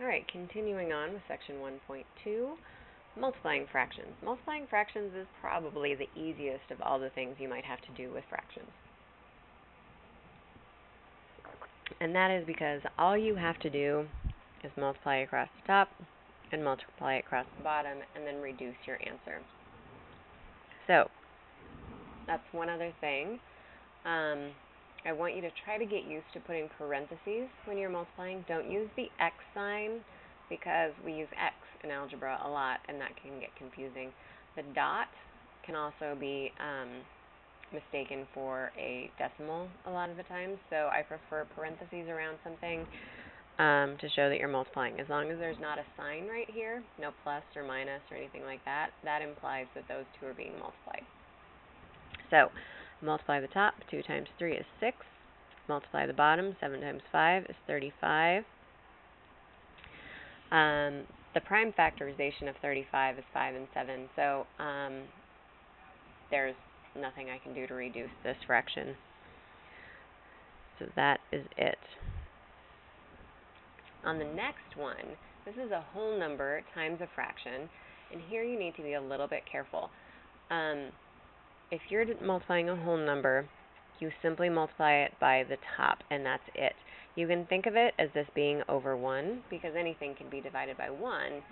All right, continuing on with section 1.2, multiplying fractions. Multiplying fractions is probably the easiest of all the things you might have to do with fractions. And that is because all you have to do is multiply across the top and multiply across the bottom and then reduce your answer. So that's one other thing. I want you to try to get used to putting parentheses when you're multiplying. Don't use the X sign because we use X in algebra a lot and that can get confusing. The dot can also be mistaken for a decimal a lot of the time, so I prefer parentheses around something to show that you're multiplying. As long as there's not a sign right here, no plus or minus or anything like that, that implies that those two are being multiplied. So multiply the top, 2 times 3 is 6. Multiply the bottom, 7 times 5 is 35. The prime factorization of 35 is 5 and 7, so there's nothing I can do to reduce this fraction. So that is it. On the next one, this is a whole number times a fraction, and here you need to be a little bit careful. If you're multiplying a whole number, you simply multiply it by the top, and that's it. You can think of it as this being over 1, because anything can be divided by 1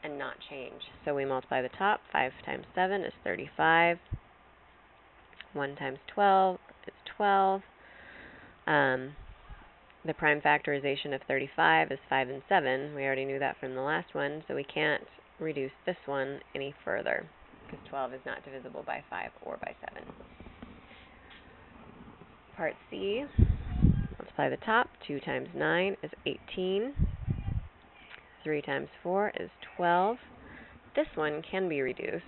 and not change. So we multiply the top, 5 times 7 is 35. 1 times 12 is 12. The prime factorization of 35 is 5 and 7. We already knew that from the last one, so we can't reduce this one any further, because 12 is not divisible by 5 or by 7. Part C, multiply the top. 2 times 9 is 18. 3 times 4 is 12. This one can be reduced.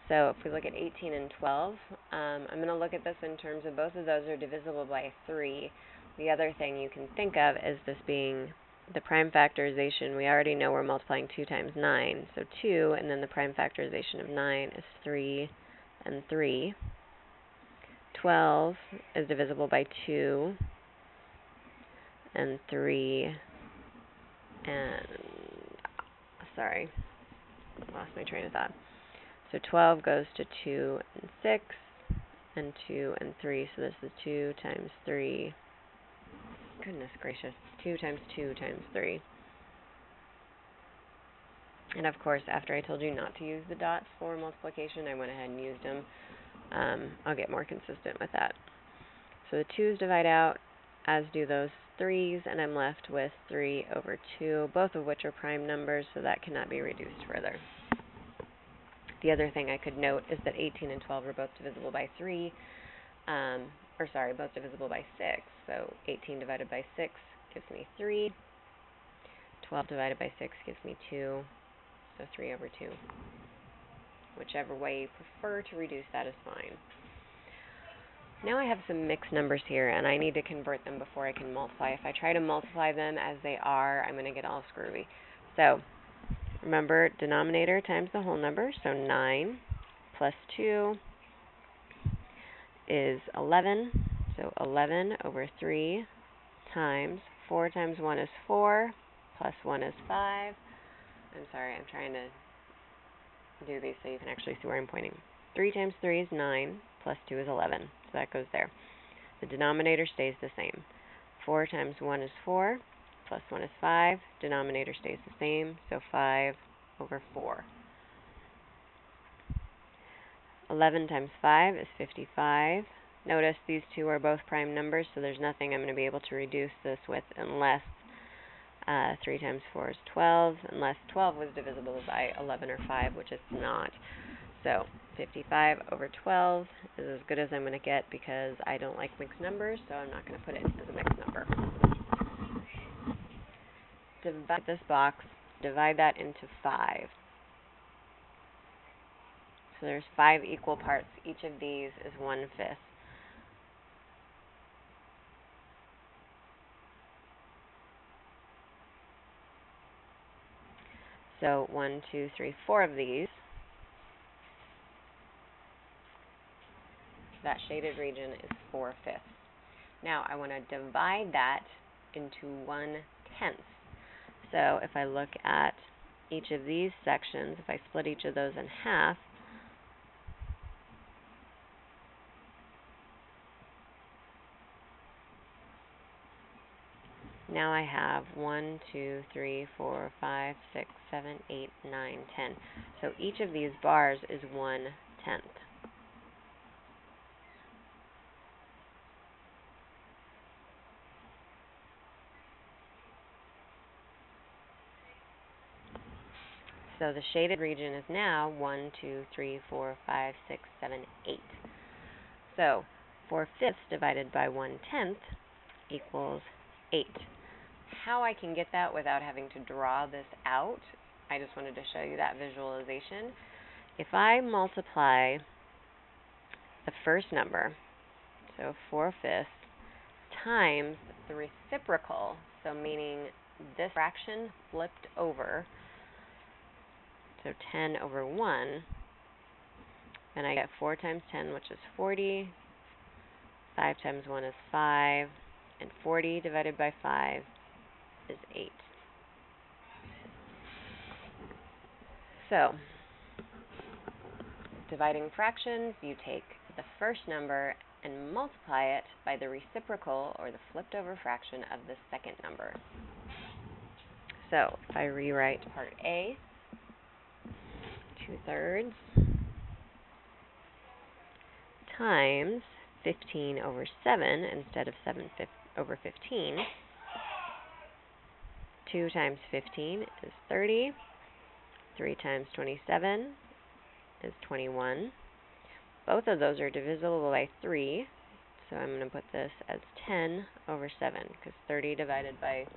So if we look at 18 and 12, I'm going to look at this in terms of both of those are divisible by 3. The other thing you can think of is this being the prime factorization. We already know we're multiplying 2 times 9, so 2, and then the prime factorization of 9 is 3 and 3. 12 is divisible by 2 and 3 and, sorry, lost my train of thought. So 12 goes to 2 and 6 and 2 and 3, so this is 2 times 3. Goodness gracious, 2 times 2 times 3. And of course, after I told you not to use the dots for multiplication, I went ahead and used them. I'll get more consistent with that. So the 2's divide out, as do those 3's, and I'm left with 3 over 2, both of which are prime numbers, so that cannot be reduced further. The other thing I could note is that 18 and 12 are both divisible by 3, both divisible by 6. So 18 divided by 6 gives me 3. 12 divided by 6 gives me 2, so 3 over 2. Whichever way you prefer to reduce that is fine. Now I have some mixed numbers here, and I need to convert them before I can multiply. If I try to multiply them as they are, I'm going to get all screwy. So remember, denominator times the whole number, so 9 plus 2 is 11. So 11 over 3 times 4 times 1 is 4, plus 1 is 5. I'm sorry, I'm trying to do these so you can actually see where I'm pointing. 3 times 3 is 9, plus 2 is 11. So that goes there. The denominator stays the same. 4 times 1 is 4, plus 1 is 5. Denominator stays the same, so 5 over 4. 11 times 5 is 55. Notice these two are both prime numbers, so there's nothing I'm going to be able to reduce this with unless 3 times 4 is 12, unless 12 was divisible by 11 or 5, which it's not. So 55 over 12 is as good as I'm going to get because I don't like mixed numbers, so I'm not going to put it as a mixed number. Divide this box, divide that into 5. So there's 5 equal parts. Each of these is 1/5. So 1, 2, 3, 4 of these. That shaded region is 4/5. Now I want to divide that into 1/10. tenths. So if I look at each of these sections, if I split each of those in half, now I have 1, 2, 3, 4, 5, 6, 7, 8, 9, 10. So each of these bars is 1/10. So the shaded region is now 1, 2, 3, 4, 5, 6, 7, 8. So 4/5 divided by 1/10 equals 8. How I can get that without having to draw this out, I just wanted to show you that visualization. If I multiply the first number, so 4/5, times the reciprocal, so meaning this fraction flipped over, so 10 over 1, and I get 4 times 10, which is 40. 5 times 1 is 5, and 40 divided by 5 is 8. So, dividing fractions, you take the first number and multiply it by the reciprocal, or the flipped over fraction of the second number. So, if I rewrite part A, 2/3 times 15 over 7 instead of 7 over 15. 2 times 15 is 30. 3 times 27 is 21. Both of those are divisible by 3, so I'm going to put this as 10 over 7, because 30 divided by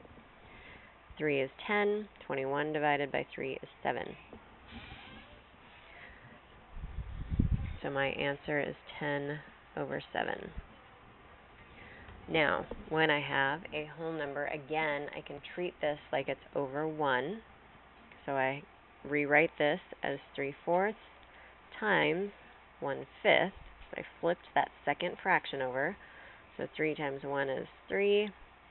3 is 10, 21 divided by 3 is 7. So my answer is 10 over 7. Now, when I have a whole number, again, I can treat this like it's over 1. So I rewrite this as 3/4 times 1/5. So I flipped that second fraction over. So 3 times 1 is 3.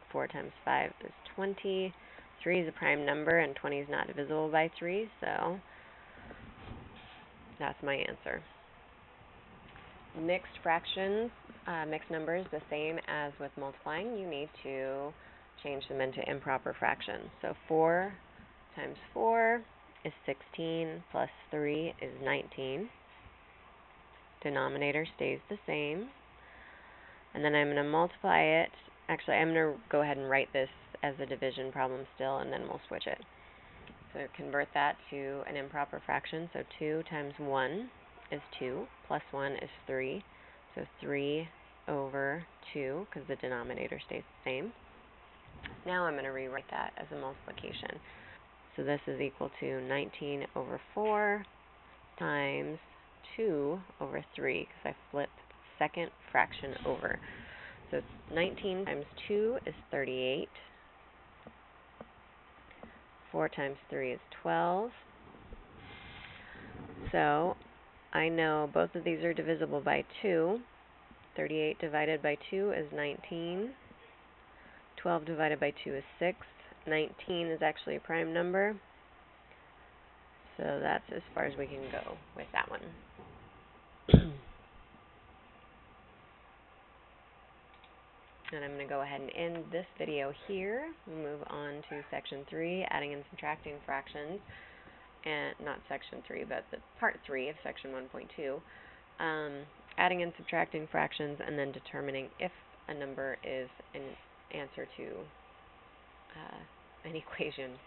4 times 5 is 20. 3 is a prime number, and 20 is not divisible by 3, so that's my answer. Mixed fractions, mixed numbers, the same as with multiplying. You need to change them into improper fractions. So 4 times 4 is 16, plus 3 is 19. Denominator stays the same. And then I'm going to multiply it. Actually, I'm going to go ahead and write this as a division problem still, and then we'll switch it. So convert that to an improper fraction. So 2 times 1 is 2, plus 1 is 3. So 3 over 2, because the denominator stays the same. Now I'm going to rewrite that as a multiplication. So this is equal to 19 over 4 times 2 over 3, because I flipped the second fraction over. So 19 times 2 is 38. 4 times 3 is 12. So I know both of these are divisible by 2. 38 divided by 2 is 19. 12 divided by 2 is 6. 19 is actually a prime number. So that's as far as we can go with that one. And I'm going to go ahead and end this video here. We'll move on to section 3, adding and subtracting fractions. And not section 3, but the part 3 of section 1.2. Adding and subtracting fractions, and then determining if a number is an answer to an equation